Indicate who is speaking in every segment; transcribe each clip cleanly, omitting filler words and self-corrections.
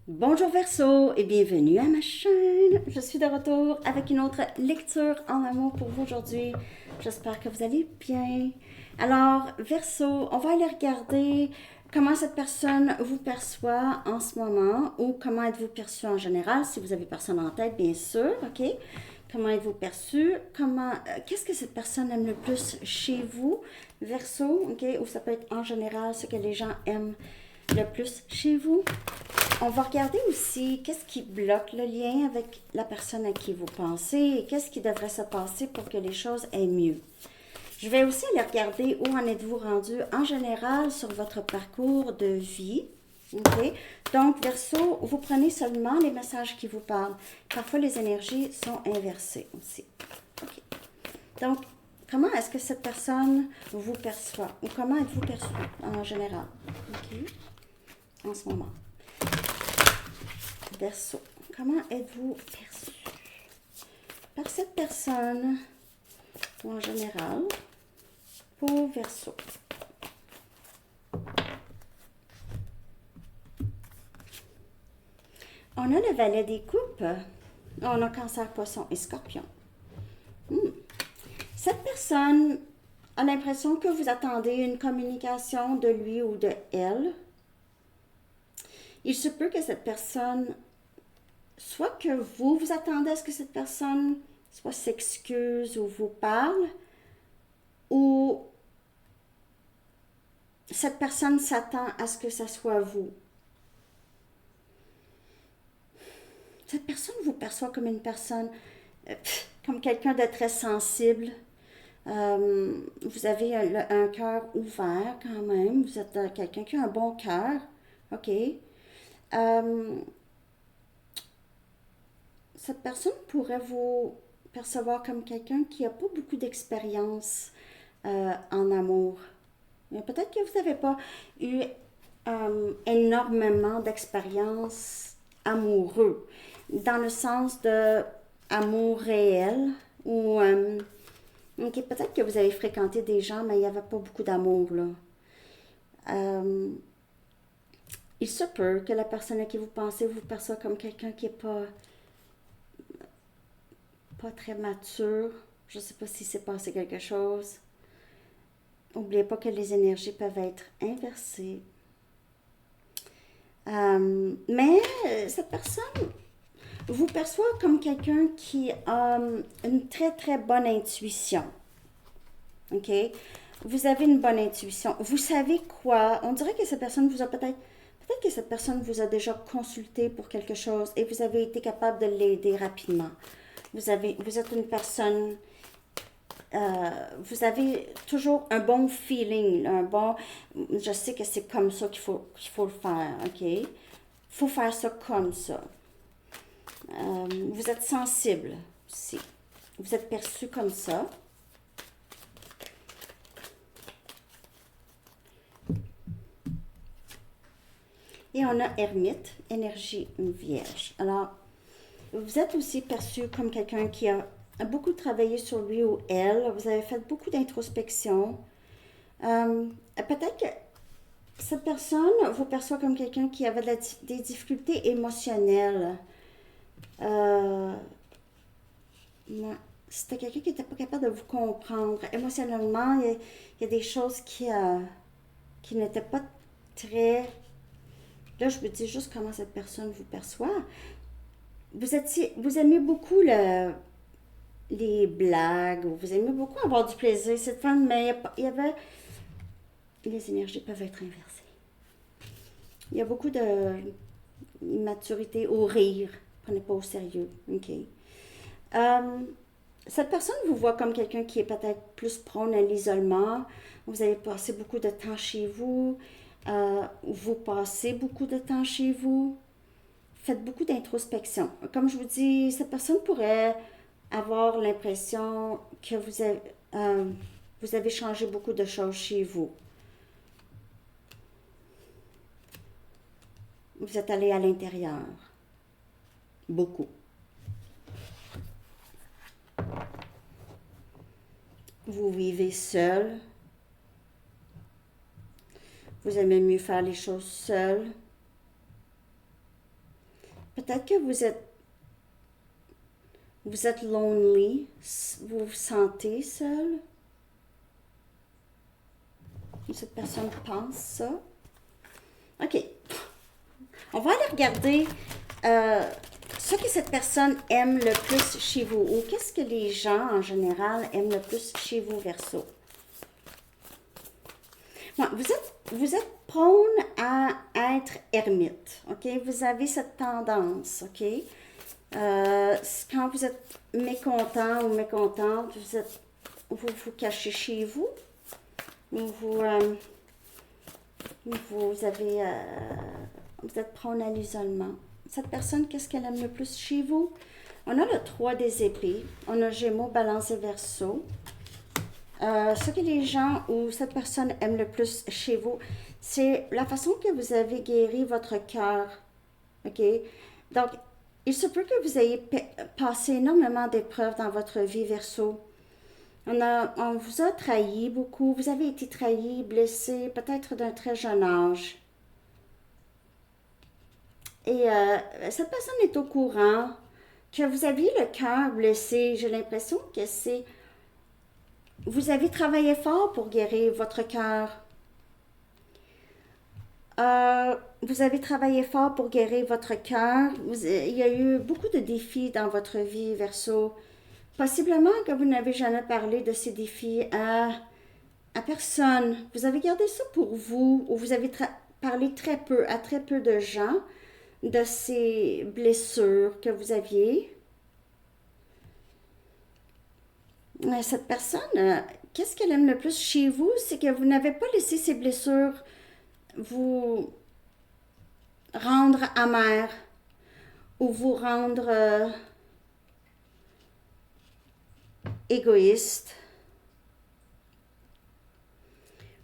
Speaker 1: Bonjour Verseau et bienvenue à ma chaîne. Je suis de retour avec une autre lecture en amour pour vous aujourd'hui. J'espère que vous allez bien. Alors Verseau, on va aller regarder comment cette personne vous perçoit en ce moment ou comment êtes-vous perçu en général si vous avez personne en tête bien sûr, ok? Comment êtes-vous perçu? Qu'est-ce que cette personne aime le plus chez vous, Verseau, ok? Ou ça peut être en général ce que les gens aiment le plus chez vous. On va regarder aussi qu'est-ce qui bloque le lien avec la personne à qui vous pensez et qu'est-ce qui devrait se passer pour que les choses aillent mieux. Je vais aussi aller regarder où en êtes-vous rendu en général sur votre parcours de vie. OK? Donc, Verseau, vous prenez seulement les messages qui vous parlent. Parfois, les énergies sont inversées aussi. OK. Donc, comment est-ce que cette personne vous perçoit ou comment êtes-vous perçu en général? OK? En ce moment. Verseau, comment êtes-vous perçu par cette personne ou en général pour Verseau? On a le valet des coupes. On a cancer, poisson et scorpion. Cette personne a l'impression que vous attendez une communication de lui ou de elle. Il se peut que cette personne, soit que vous attendez à ce que cette personne soit s'excuse ou vous parle, ou cette personne s'attend à ce que ça soit vous. Cette personne vous perçoit comme une personne, comme quelqu'un de très sensible. Vous avez un cœur ouvert quand même. Vous êtes quelqu'un qui a un bon cœur. OK. Cette personne pourrait vous percevoir comme quelqu'un qui n'a pas beaucoup d'expérience en amour. Peut-être que vous n'avez pas eu énormément d'expérience amoureux, dans le sens de amour réel, ou ok, peut-être que vous avez fréquenté des gens, mais il n'y avait pas beaucoup d'amour là. Euh, il se peut que la personne à qui vous pensez vous perçoit comme quelqu'un qui n'est pas très mature. Je ne sais pas si s'est passé quelque chose. N'oubliez pas que les énergies peuvent être inversées. Mais cette personne vous perçoit comme quelqu'un qui a une très très bonne intuition. OK? Vous avez une bonne intuition. Vous savez quoi? On dirait que cette personne vous a peut-être que cette personne vous a déjà consulté pour quelque chose et vous avez été capable de l'aider rapidement. Vous êtes une personne, vous avez toujours un bon feeling, je sais que c'est comme ça qu'il faut le faire, ok? Il faut faire ça comme ça. Vous êtes sensible aussi. Vous êtes perçu comme ça. Et on a ermite, énergie vierge. Alors, vous êtes aussi perçu comme quelqu'un qui a beaucoup travaillé sur lui ou elle. Vous avez fait beaucoup d'introspection. Peut-être que cette personne vous perçoit comme quelqu'un qui avait des difficultés émotionnelles. Euh, C'était quelqu'un qui n'était pas capable de vous comprendre. Émotionnellement, il y a des choses qui n'étaient pas très... Là, je vous dis juste comment cette personne vous perçoit. Vous aimez beaucoup les blagues, vous aimez beaucoup avoir du plaisir, cette femme, mais il y avait... Les énergies peuvent être inversées. Il y a beaucoup de immaturité au rire. Prenez pas au sérieux. OK. Euh, Cette personne vous voit comme quelqu'un qui est peut-être plus prône à l'isolement. Vous avez passé beaucoup de temps chez vous. Vous passez beaucoup de temps chez vous. Faites beaucoup d'introspection. Comme je vous dis, cette personne pourrait avoir l'impression que vous avez changé beaucoup de choses chez vous. Vous êtes allé à l'intérieur. Beaucoup. Vous vivez seul. Vous aimez mieux faire les choses seul. peut-être que vous êtes lonely, vous vous sentez seul. Cette personne pense ça. OK. On va aller regarder ce que cette personne aime le plus chez vous. Ou qu'est-ce que les gens, en général, aiment le plus chez vous, Verseau. Bon, vous êtes prône à être ermite. OK? Vous avez cette tendance. OK? Quand vous êtes mécontent ou mécontente, vous vous cachez chez vous. Vous êtes prône à l'isolement. Cette personne, qu'est-ce qu'elle aime le plus chez vous? On a le 3 des épées. On a Gémeaux, Balance et Verseau. Ce que les gens ou cette personne aime le plus chez vous, c'est la façon que vous avez guéri votre cœur. OK? Donc, il se peut que vous ayez passé énormément d'épreuves dans votre vie, Verseau. On vous a trahi beaucoup. Vous avez été trahi, blessé, peut-être d'un très jeune âge. Et cette personne est au courant que vous aviez le cœur blessé. J'ai l'impression que c'est... Vous avez travaillé fort pour guérir votre cœur. Vous avez travaillé fort pour guérir votre cœur. Il y a eu beaucoup de défis dans votre vie, Verseau. Possiblement que vous n'avez jamais parlé de ces défis à personne. Vous avez gardé ça pour vous, ou vous avez parlé à très peu de gens de ces blessures que vous aviez. Cette personne, qu'est-ce qu'elle aime le plus chez vous? C'est que vous n'avez pas laissé ces blessures vous rendre amère ou vous rendre égoïste.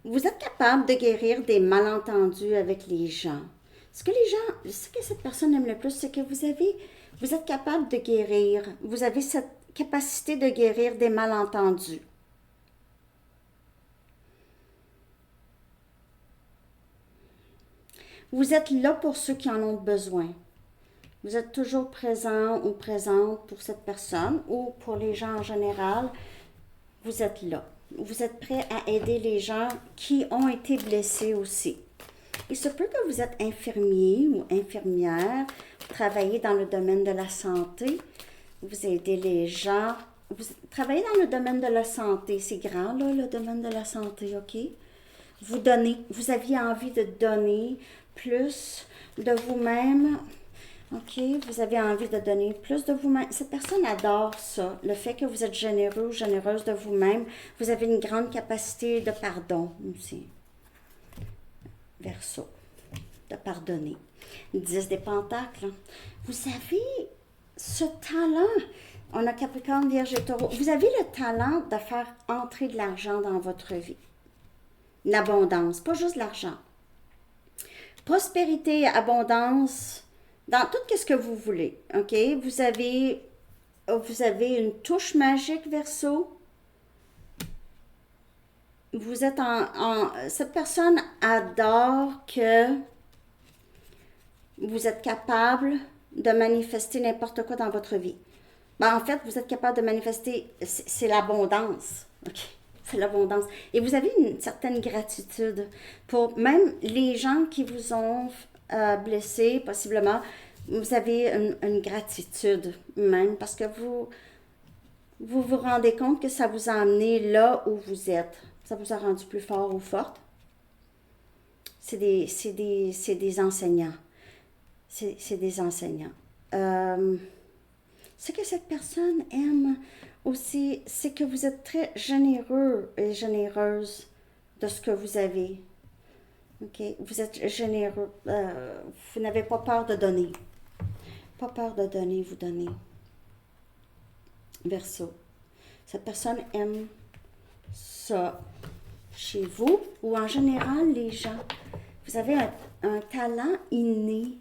Speaker 1: Vous êtes capable de guérir des malentendus avec les gens. Ce que cette personne aime le plus, c'est que vous êtes capable de guérir. Vous avez cette capacité de guérir des malentendus. Vous êtes là pour ceux qui en ont besoin. Vous êtes toujours présent ou présente pour cette personne ou pour les gens en général. Vous êtes là. Vous êtes prêt à aider les gens qui ont été blessés aussi. Il se peut que vous êtes infirmier ou infirmière, vous travaillez dans le domaine de la santé, vous aidez les gens, vous travaillez dans le domaine de la santé, c'est grand là, le domaine de la santé, OK? Vous donnez, vous aviez envie de donner plus de vous-même, OK? Vous avez envie de donner plus de vous-même. Cette personne adore ça, le fait que vous êtes généreux ou généreuse de vous-même. Vous avez une grande capacité de pardon aussi. Verseau, de pardonner. 10 des pentacles. Vous avez ce talent. On a Capricorne, Vierge et Taureau. Vous avez le talent de faire entrer de l'argent dans votre vie. L'abondance, pas juste l'argent. Prospérité, abondance, dans tout ce que vous voulez. OK? Vous avez une touche magique, Verseau. Vous êtes cette personne adore que vous êtes capable de manifester n'importe quoi dans votre vie. Ben, en fait, vous êtes capable de manifester, c'est l'abondance. OK? C'est l'abondance. Et vous avez une certaine gratitude pour même les gens qui vous ont blessé, possiblement. Vous avez une gratitude même parce que vous rendez compte que ça vous a amené là où vous êtes. Ça vous a rendu plus fort ou forte. C'est des enseignants. C'est des enseignants. Ce que cette personne aime aussi, c'est que vous êtes très généreux et généreuse de ce que vous avez. OK? Vous êtes généreux. Vous n'avez pas peur de donner. Pas peur de donner, vous donnez. Verseau. Cette personne aime ça chez vous ou en général les gens. Vous avez un talent inné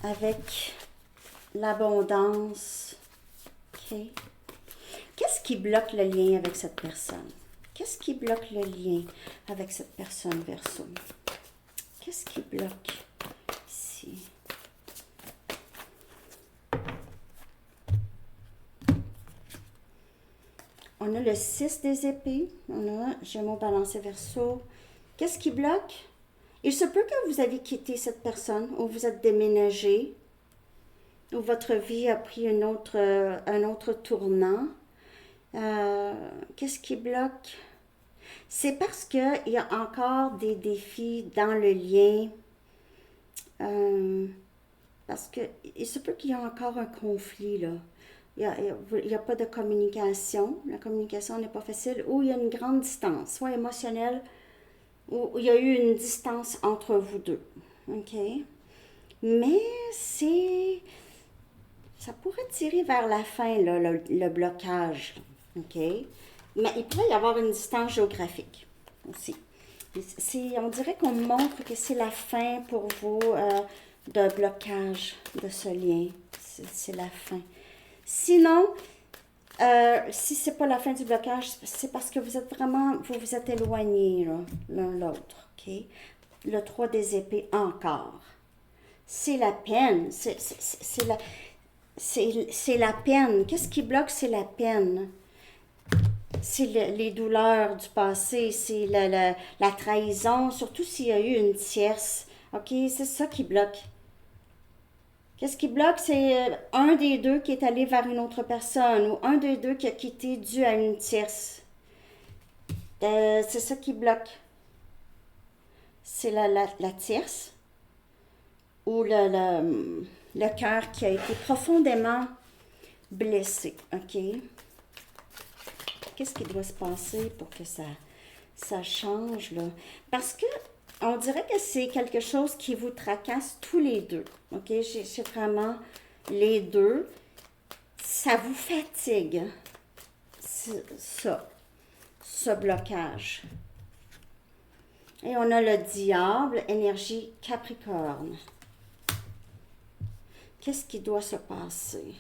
Speaker 1: avec l'abondance. OK? Qu'est-ce qui bloque le lien avec cette personne? Qu'est-ce qui bloque le lien avec cette personne, Verseau? Qu'est-ce qui bloque ici? on a le 6 des épées. On a Gémeaux balancé Verseau. Qu'est-ce qui bloque? Il se peut que vous avez quitté cette personne ou vous êtes déménagé ou votre vie a pris un autre tournant. Qu'est-ce qui bloque? C'est parce qu'il y a encore des défis dans le lien. Parce que il se peut qu'il y ait encore un conflit, là. Il y a pas de communication. La communication n'est pas facile. Ou il y a une grande distance, soit émotionnelle, ou il y a eu une distance entre vous deux. OK? Mais ça pourrait tirer vers la fin, là, le blocage. OK? Mais il pourrait y avoir une distance géographique aussi. On dirait qu'on montre que c'est la fin pour vous de blocage de ce lien. C'est la fin. Sinon, si c'est pas la fin du blocage, c'est parce que vous vous êtes éloignés l'un l'autre. OK? Le 3 des épées encore. C'est la peine. C'est la peine. Qu'est-ce qui bloque? C'est la peine. C'est les douleurs du passé, c'est la trahison, surtout s'il y a eu une tierce. OK? C'est ça qui bloque. Qu'est-ce qui bloque? C'est un des deux qui est allé vers une autre personne ou un des deux qui a quitté dû à une tierce. C'est ça qui bloque. C'est la tierce ou le cœur qui a été profondément blessé. OK? Qu'est-ce qui doit se passer pour que ça change, là? Parce que on dirait que c'est quelque chose qui vous tracasse tous les deux. OK? J'ai vraiment les deux. Ça vous fatigue, ce blocage. Et on a le diable, énergie Capricorne. Qu'est-ce qui doit se passer?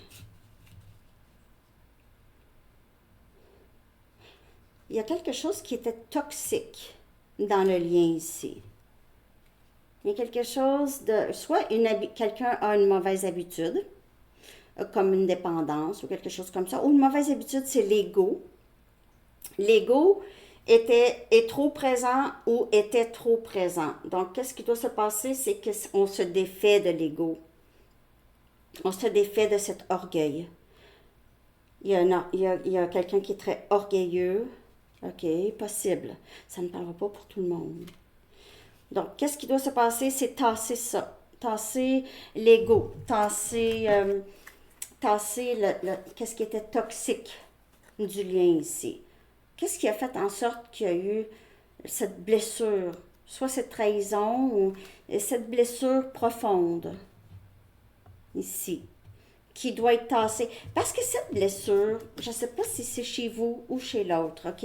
Speaker 1: Il y a quelque chose qui était toxique dans le lien ici. Il y a quelque chose de... Soit quelqu'un a une mauvaise habitude, comme une dépendance ou quelque chose comme ça, ou une mauvaise habitude, c'est l'ego. L'ego est trop présent ou était trop présent. Donc, qu'est-ce qui doit se passer? C'est qu'on se défait de l'ego. On se défait de cet orgueil. Il y a quelqu'un qui est très orgueilleux. OK, possible. Ça ne parlera pas pour tout le monde. Donc, qu'est-ce qui doit se passer? C'est tasser ça. Tasser l'ego. Tasser qu'est-ce qui était toxique du lien ici. Qu'est-ce qui a fait en sorte qu'il y a eu cette blessure? Soit cette trahison ou cette blessure profonde ici, qui doit être tassée. Parce que cette blessure, je ne sais pas si c'est chez vous ou chez l'autre, OK?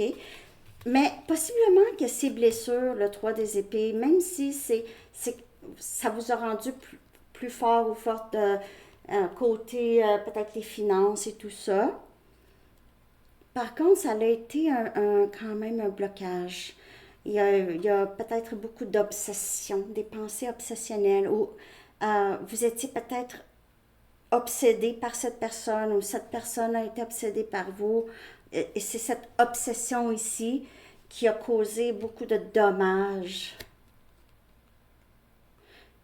Speaker 1: Mais possiblement que ces blessures, le 3 des épées, même si ça vous a rendu plus fort ou forte côté peut-être les finances et tout ça. Par contre, ça a été quand même un blocage. Il y a peut-être beaucoup d'obsessions, des pensées obsessionnelles, ou vous étiez peut-être obsédé par cette personne ou cette personne a été obsédée par vous. Et c'est cette obsession ici qui a causé beaucoup de dommages.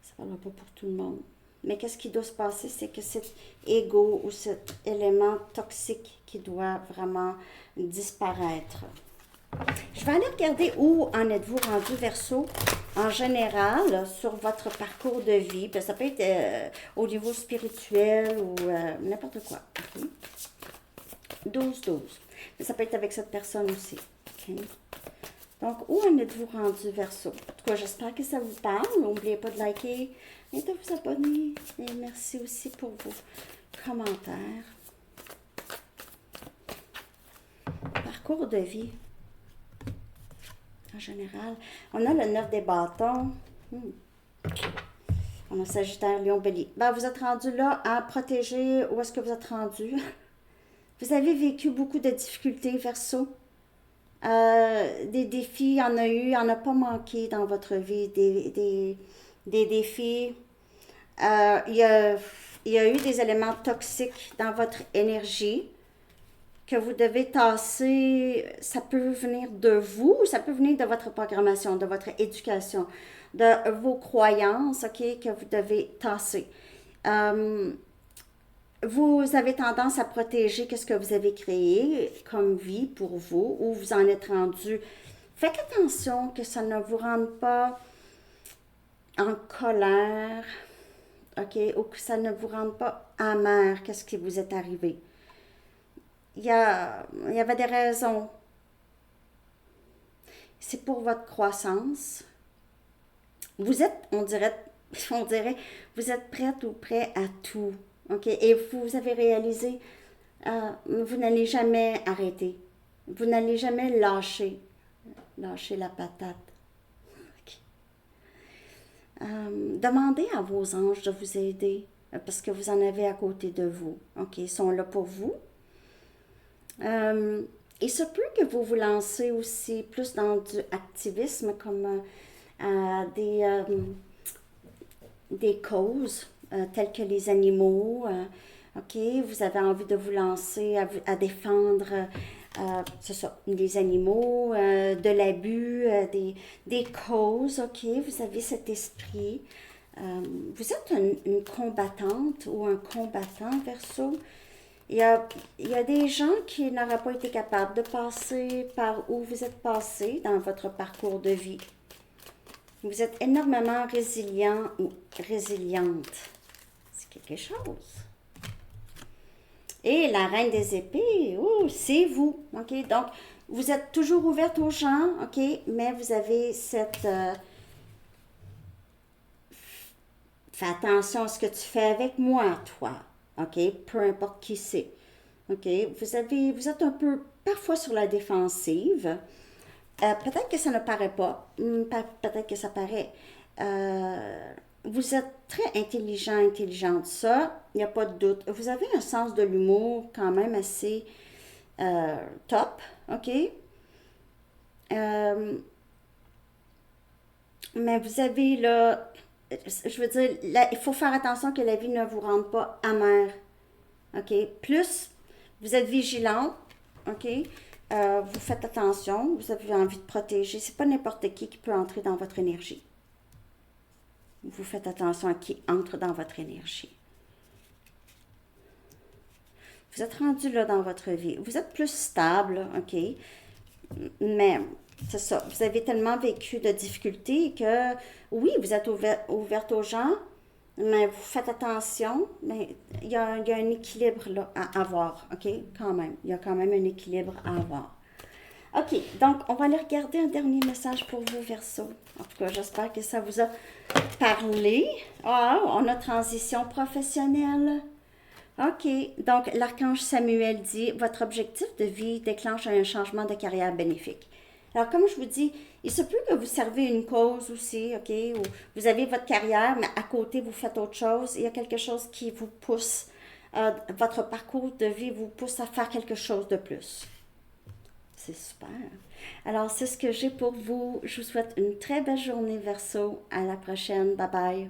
Speaker 1: Ça ne parlera pas pour tout le monde. Mais qu'est-ce qui doit se passer? C'est que cet ego ou cet élément toxique qui doit vraiment disparaître. Je vais aller regarder où en êtes-vous rendu Verseau en général sur votre parcours de vie. Puis ça peut être au niveau spirituel ou n'importe quoi. Okay? 12-12. Mais ça peut être avec cette personne aussi. Okay? Donc, où en êtes-vous rendu Verseau? En tout cas, j'espère que ça vous parle. N'oubliez pas de liker et de vous abonner. Et merci aussi pour vos commentaires. Parcours de vie. En général, on a le 9 des bâtons. On a Sagittaire, Lion, Bélier. Ben, vous êtes rendu là à protéger. Où est-ce que vous êtes rendu? Vous avez vécu beaucoup de difficultés, Verseau. Des défis, il y en a eu, il n'y en a pas manqué dans votre vie. Des défis. Il y a eu des éléments toxiques dans votre énergie que vous devez tasser, ça peut venir de vous, ou ça peut venir de votre programmation, de votre éducation, de vos croyances, OK, que vous devez tasser. Vous avez tendance à protéger ce que vous avez créé comme vie pour vous, ou vous en êtes rendu. Faites attention que ça ne vous rende pas en colère, OK, ou que ça ne vous rende pas amer, qu'est-ce qui vous est arrivé. Il y avait des raisons. C'est pour votre croissance. Vous êtes, on dirait, vous êtes prête ou prêt à tout. OK? Et vous avez réalisé, vous n'allez jamais arrêter. Vous n'allez jamais lâcher la patate. OK. Demandez à vos anges de vous aider parce que vous en avez à côté de vous. OK? Ils sont là pour vous. Il se peut que vous vous lancez aussi plus dans du activisme comme des causes telles que les animaux. OK, vous avez envie de vous lancer à défendre c'est ça, les animaux, de l'abus, des causes. OK, vous avez cet esprit. Vous êtes une combattante ou un combattant, Verseau. Il y a des gens qui n'auraient pas été capables de passer par où vous êtes passé dans votre parcours de vie. Vous êtes énormément résilient ou résiliente. C'est quelque chose. Et la reine des épées, oh, c'est vous. OK? Donc, vous êtes toujours ouverte aux gens, OK? Mais vous avez cette... fais attention à ce que tu fais avec moi, toi. OK? Peu importe qui c'est. OK? Vous êtes un peu parfois sur la défensive. Peut-être que ça ne paraît pas. Peut-être que ça paraît. Vous êtes très intelligente. Ça, il n'y a pas de doute. Vous avez un sens de l'humour quand même assez top. OK? Mais vous avez là... Je veux dire, là, il faut faire attention que la vie ne vous rende pas amère. OK? Plus, vous êtes vigilant. OK? Vous faites attention. Vous avez envie de protéger. C'est pas n'importe qui peut entrer dans votre énergie. Vous faites attention à qui entre dans votre énergie. Vous êtes rendu là dans votre vie. Vous êtes plus stable, OK? Mais c'est ça. Vous avez tellement vécu de difficultés que, oui, vous êtes ouverte aux gens, mais vous faites attention. Mais il y a un équilibre là, à avoir, OK? Quand même. Il y a quand même un équilibre à avoir. OK, donc on va aller regarder un dernier message pour vous, Verseau. En tout cas, j'espère que ça vous a parlé. Ah, on a transition professionnelle. OK, donc l'archange Samuel dit, votre objectif de vie déclenche un changement de carrière bénéfique. Alors, comme je vous dis, il se peut que vous servez une cause aussi, OK, ou vous avez votre carrière, mais à côté, vous faites autre chose. Il y a quelque chose qui vous pousse, votre parcours de vie vous pousse à faire quelque chose de plus. C'est super. Alors, c'est ce que j'ai pour vous. Je vous souhaite une très belle journée, Verseau. À la prochaine. Bye bye.